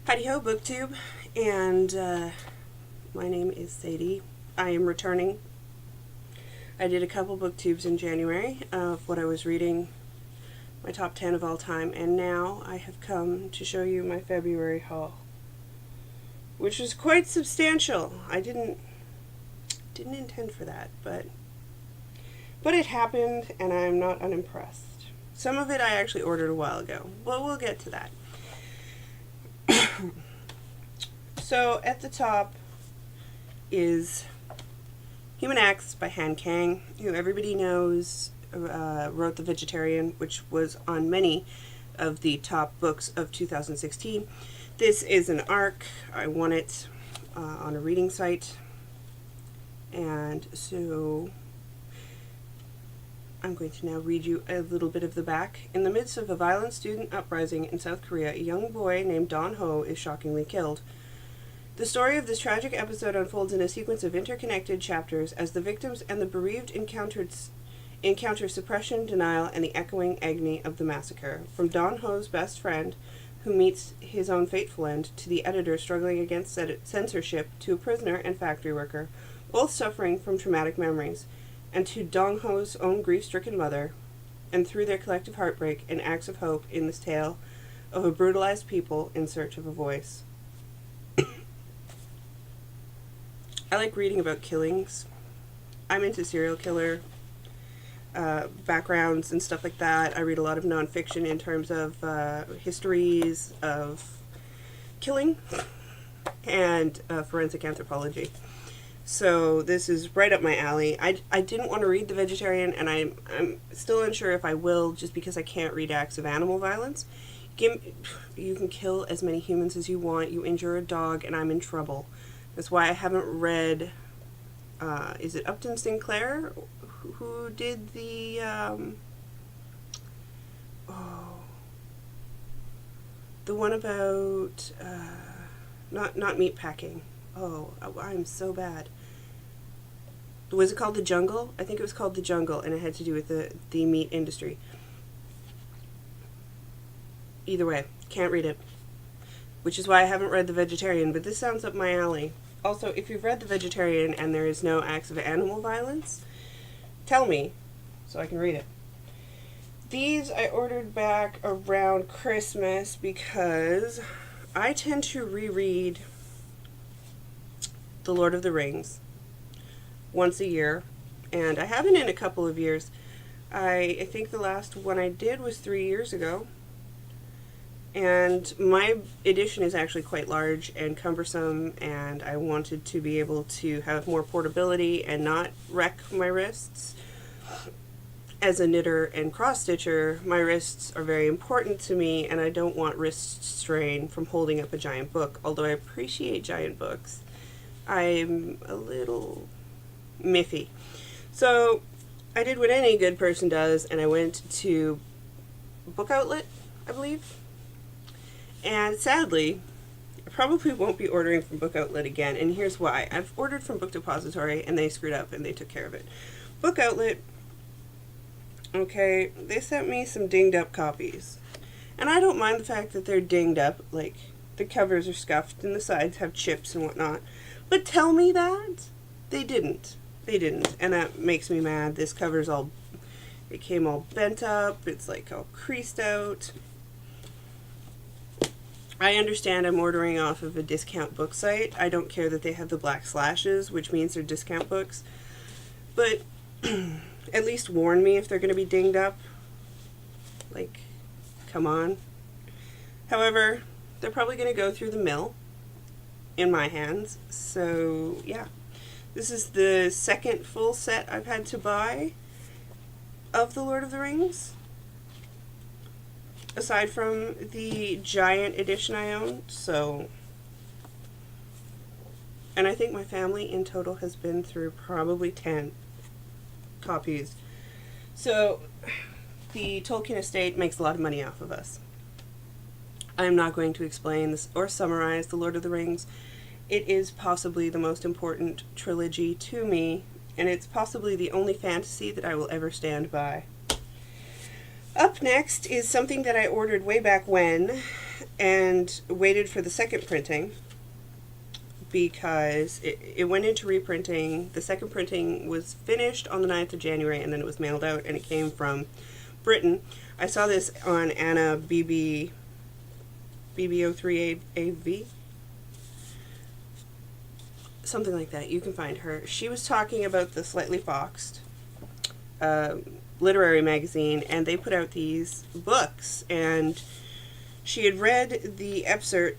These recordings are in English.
Howdy-ho, Booktube, and my name is Sadie. I am returning. I did a couple booktubes in January of what I was reading, my top 10 of all time, and now I have come to show you my February haul, which is quite substantial. I didn't intend for that, but it happened, and I'm not unimpressed. Some of it I actually ordered a while ago, but we'll get to that. So at the top is Human Acts by Han Kang, who everybody knows wrote The Vegetarian, which was on many of the top books of 2016. This is an ARC. I won it on a reading site, and so I'm going to now read you a little bit of the back. In the midst of a violent student uprising in South Korea, a young boy named Don Ho is shockingly killed. The story of this tragic episode unfolds in a sequence of interconnected chapters as the victims and the bereaved encounter suppression, denial, and the echoing agony of the massacre. From Don Ho's best friend, who meets his own fateful end, to the editor struggling against censorship, to a prisoner and factory worker, both suffering from traumatic memories, and to Don Ho's own grief-stricken mother, and through their collective heartbreak and acts of hope in this tale of a brutalized people in search of a voice. I like reading about killings. I'm into serial killer backgrounds and stuff like that. I read a lot of nonfiction in terms of histories of killing and forensic anthropology. So this is right up my alley. I didn't want to read The Vegetarian, and I'm still unsure if I will, just because I can't read acts of animal violence. You can kill as many humans as you want. You injure a dog, and I'm in trouble. That's why I haven't read, is it Upton Sinclair who did the, the one about, not meat packing. Oh, I'm so bad. Was it called The Jungle? I think it was called The Jungle, and it had to do with the meat industry. Either way, can't read it. Which is why I haven't read The Vegetarian, but this sounds up my alley. Also, if you've read The Vegetarian and there is no acts of animal violence, tell me so I can read it. These I ordered back around Christmas because I tend to reread The Lord of the Rings once a year, and I haven't in a couple of years. I think the last one I did was 3 years ago. And my edition is actually quite large and cumbersome, and I wanted to be able to have more portability and not wreck my wrists. As a knitter and cross-stitcher, my wrists are very important to me, and I don't want wrist strain from holding up a giant book. Although I appreciate giant books, I'm a little miffy. So I did what any good person does, and I went to Book Outlet, I believe. And sadly, I probably won't be ordering from Book Outlet again, and here's why. I've ordered from Book Depository, and they screwed up, and they took care of it. Book Outlet, okay, they sent me some dinged-up copies. And I don't mind the fact that they're dinged up, like, the covers are scuffed, and the sides have chips and whatnot. But tell me that? They didn't. They didn't, and that makes me mad. This cover's it came all bent up, it's, like, all creased out. I understand I'm ordering off of a discount book site. I don't care that they have the black slashes, which means they're discount books. But at least warn me if they're going to be dinged up. Like, come on. However, they're probably going to go through the mill in my hands. So, yeah. This is the second full set I've had to buy of The Lord of the Rings, aside from the giant edition I own. So, and I think my family in total has been through probably 10 copies. So the Tolkien estate makes a lot of money off of us. I'm not going to explain this or summarize The Lord of the Rings. It is possibly the most important trilogy to me, and it's possibly the only fantasy that I will ever stand by. Up next is something that I ordered way back when and waited for the second printing because it went into reprinting. The second printing was finished on the 9th of January and then it was mailed out and it came from Britain. I saw this on Anna BB03AV. Something like that. You can find her. She was talking about the Slightly Foxed literary magazine, and they put out these books, and she had read the excerpt.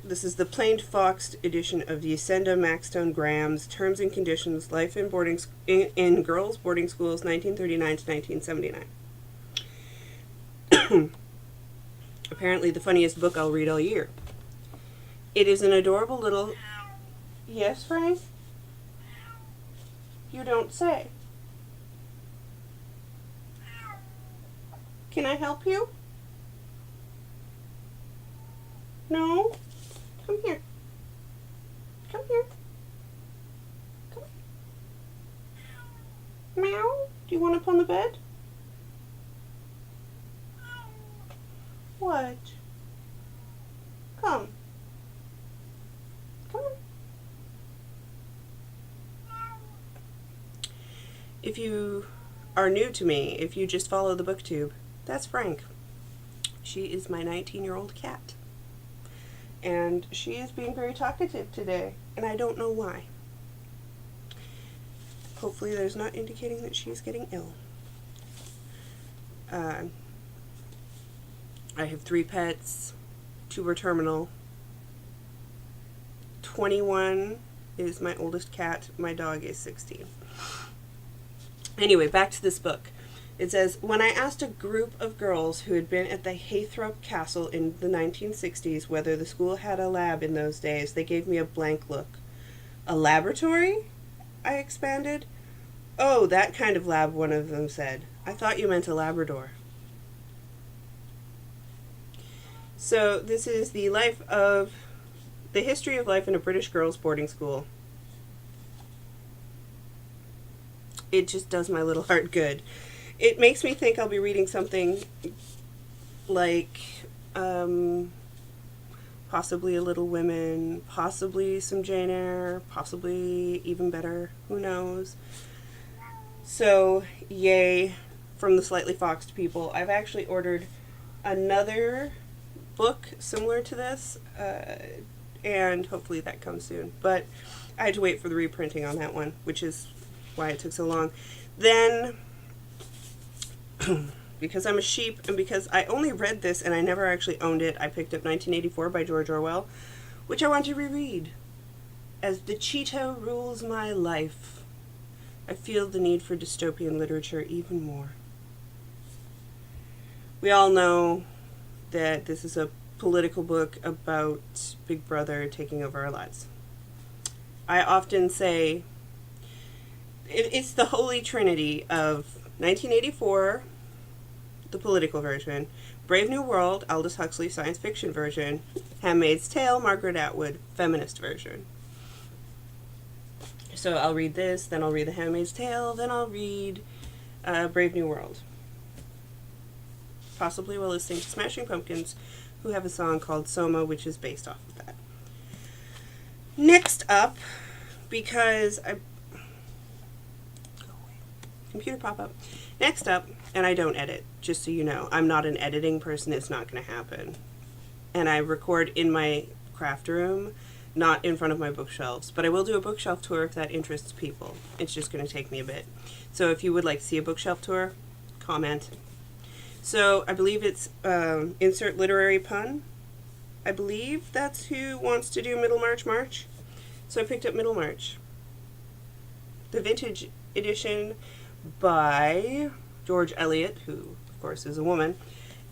This is the plain foxed edition of the Ascenda Maxstone Graham's Terms and Conditions, Life in in Girls' Boarding Schools, 1939 to 1979. Apparently the funniest book I'll read all year. It is an adorable little... Yes, Frank? You don't say. Can I help you? No? Come here. Come here. Come here. Meow? Do you want up on the bed? What? Come. Come on. If you are new to me, if you just follow the booktube, that's Frank. She is my 19-year-old cat. And she is being very talkative today, and I don't know why. Hopefully there's not indicating that she's getting ill. I have 3 pets, 2 are terminal. 21 is my oldest cat, my dog is 16. Anyway, back to this book. It says, when I asked a group of girls who had been at the Haythorpe Castle in the 1960s whether the school had a lab in those days, they gave me a blank look. A laboratory? I expanded. Oh, that kind of lab, one of them said. I thought you meant a Labrador. So this is the history of life in a British girls' boarding school. It just does my little heart good. It makes me think I'll be reading something like possibly a Little Women, possibly some Jane Eyre, possibly even better, who knows. So, yay from the Slightly Foxed people. I've actually ordered another book similar to this, and hopefully that comes soon. But I had to wait for the reprinting on that one, which is why it took so long. Then, because I'm a sheep and because I only read this and I never actually owned it, I picked up 1984 by George Orwell, which I want to reread. As the cheetah rules my life, I feel the need for dystopian literature even more. We all know that this is a political book about Big Brother taking over our lives. I often say it's the holy trinity of 1984, the political version, Brave New World, Aldous Huxley science fiction version, Handmaid's Tale, Margaret Atwood, feminist version. So I'll read this, then I'll read The Handmaid's Tale, then I'll read Brave New World. Possibly while listening to Smashing Pumpkins, who have a song called Soma, which is based off of that. Next up, because computer pop-up. Next up, and I don't edit, just so you know. I'm not an editing person, it's not going to happen. And I record in my craft room, not in front of my bookshelves. But I will do a bookshelf tour if that interests people. It's just going to take me a bit. So if you would like to see a bookshelf tour, comment. So I believe it's insert literary pun. I believe that's who wants to do Middlemarch March. So I picked up Middlemarch. The vintage edition by George Eliot, who of course is a woman.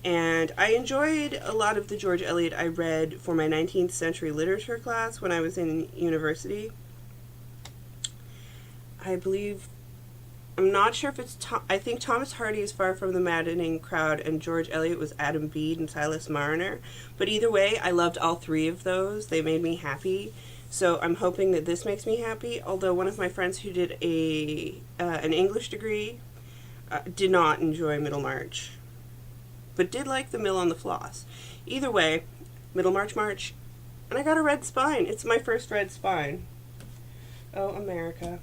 And I enjoyed a lot of the George Eliot I read for my 19th century literature class when I was in university. I'm not sure if it's I think Thomas Hardy is Far from the Maddening Crowd and George Eliot was Adam Bede and Silas Marner. But either way, I loved all 3 of those. They made me happy. So I'm hoping that this makes me happy. Although one of my friends who did an English degree Did not enjoy Middlemarch, but did like The Mill on the Floss. Either way, Middlemarch March, and I got a red spine. It's my first red spine. Oh, America.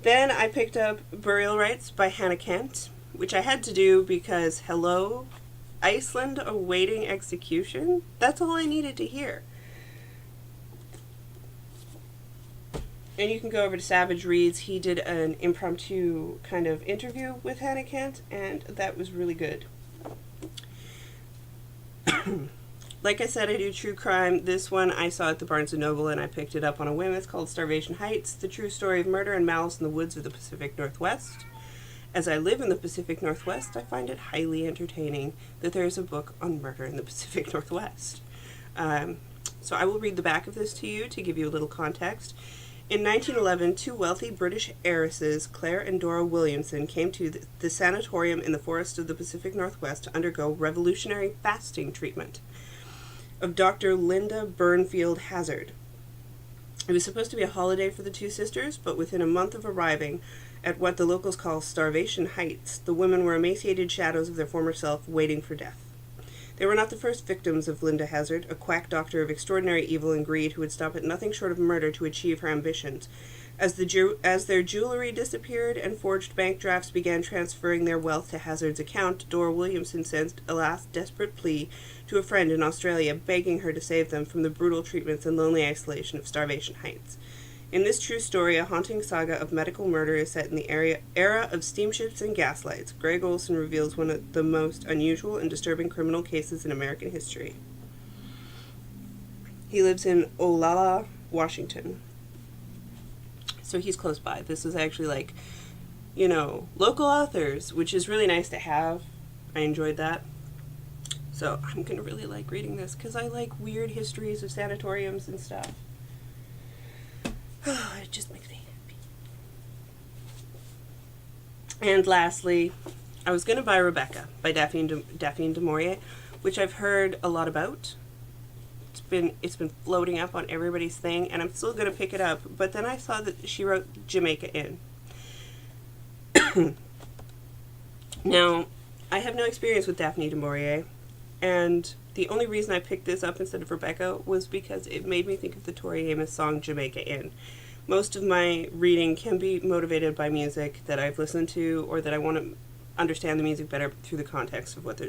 Then I picked up Burial Rites by Hannah Kent, which I had to do because, hello, Iceland awaiting execution? That's all I needed to hear. And you can go over to Savage Reads. He did an impromptu kind of interview with Hannah Kent, and that was really good. Like I said, I do true crime. This one I saw at the Barnes & Noble, and I picked it up on a whim. It's called Starvation Heights, the true story of murder and malice in the woods of the Pacific Northwest. As I live in the Pacific Northwest, I find it highly entertaining that there is a book on murder in the Pacific Northwest. So I will read the back of this to you to give you a little context. In 1911, two wealthy British heiresses, Claire and Dora Williamson, came to the sanatorium in the forest of the Pacific Northwest to undergo revolutionary fasting treatment of Dr. Linda Burnfield Hazard. It was supposed to be a holiday for the two sisters, but within a month of arriving at what the locals call Starvation Heights, the women were emaciated shadows of their former self, waiting for death. They were not the first victims of Linda Hazard, a quack doctor of extraordinary evil and greed who would stop at nothing short of murder to achieve her ambitions. As their jewelry disappeared and forged bank drafts began transferring their wealth to Hazard's account, Dora Williamson sent a last desperate plea to a friend in Australia, begging her to save them from the brutal treatments and lonely isolation of Starvation Heights. In this true story, a haunting saga of medical murder is set in the era of steamships and gaslights. Greg Olson reveals one of the most unusual and disturbing criminal cases in American history. He lives in Olalla, Washington. So he's close by. This is actually like, local authors, which is really nice to have. I enjoyed that. So I'm going to really like reading this because I like weird histories of sanatoriums and stuff. It just makes me happy. And lastly, I was going to buy Rebecca by Daphne du Maurier, which I've heard a lot about. It's been floating up on everybody's thing, and I'm still going to pick it up. But then I saw that she wrote Jamaica Inn. Now, I have no experience with Daphne du Maurier, and the only reason I picked this up instead of Rebecca was because it made me think of the Tori Amos song Jamaica Inn. Most of my reading can be motivated by music that I've listened to, or that I want to understand the music better through the context of what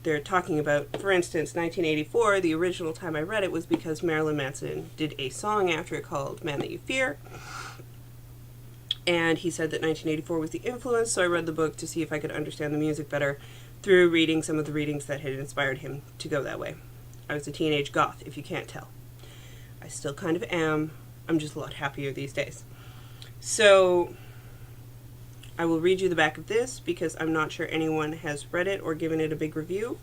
they're talking about. For instance, 1984, the original time I read it was because Marilyn Manson did a song after it called Man That You Fear, and he said that 1984 was the influence, so I read the book to see if I could understand the music better through reading some of the readings that had inspired him to go that way. I was a teenage goth, if you can't tell. I still kind of am. I'm just a lot happier these days. So I will read you the back of this because I'm not sure anyone has read it or given it a big review.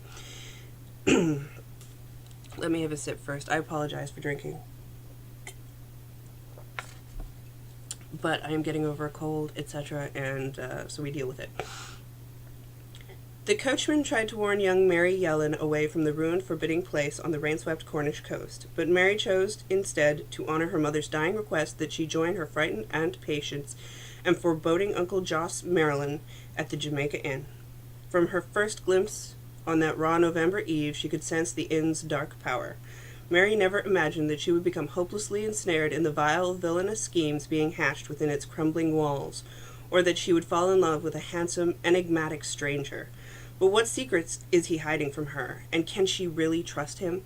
Let me have a sip first. I apologize for drinking. But I am getting over a cold, etc., and so we deal with it. The coachman tried to warn young Mary Yellen away from the ruined, forbidding place on the rain-swept Cornish coast, but Mary chose instead to honor her mother's dying request that she join her frightened Aunt Patience and foreboding Uncle Joss Marilyn at the Jamaica Inn. From her first glimpse on that raw November eve, she could sense the inn's dark power. Mary never imagined that she would become hopelessly ensnared in the vile, villainous schemes being hatched within its crumbling walls, or that she would fall in love with a handsome, enigmatic stranger. But what secrets is he hiding from her, and can she really trust him?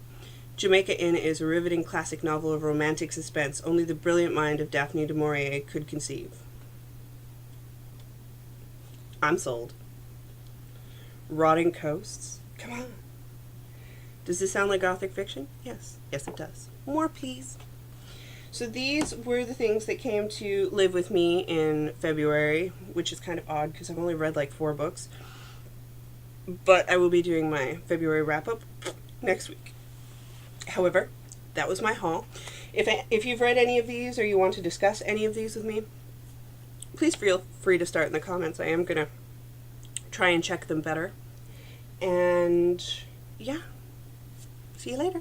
Jamaica Inn is a riveting classic novel of romantic suspense only the brilliant mind of Daphne du Maurier could conceive. I'm sold. Rotting coasts? Come on. Does this sound like gothic fiction? Yes. Yes, it does. More, please. So these were the things that came to live with me in February, which is kind of odd because I've only read like 4 books. But I will be doing my February wrap-up next week. However, that was my haul. If you've read any of these or you want to discuss any of these with me, please feel free to start in the comments. I am going to try and check them better. And yeah, see you later.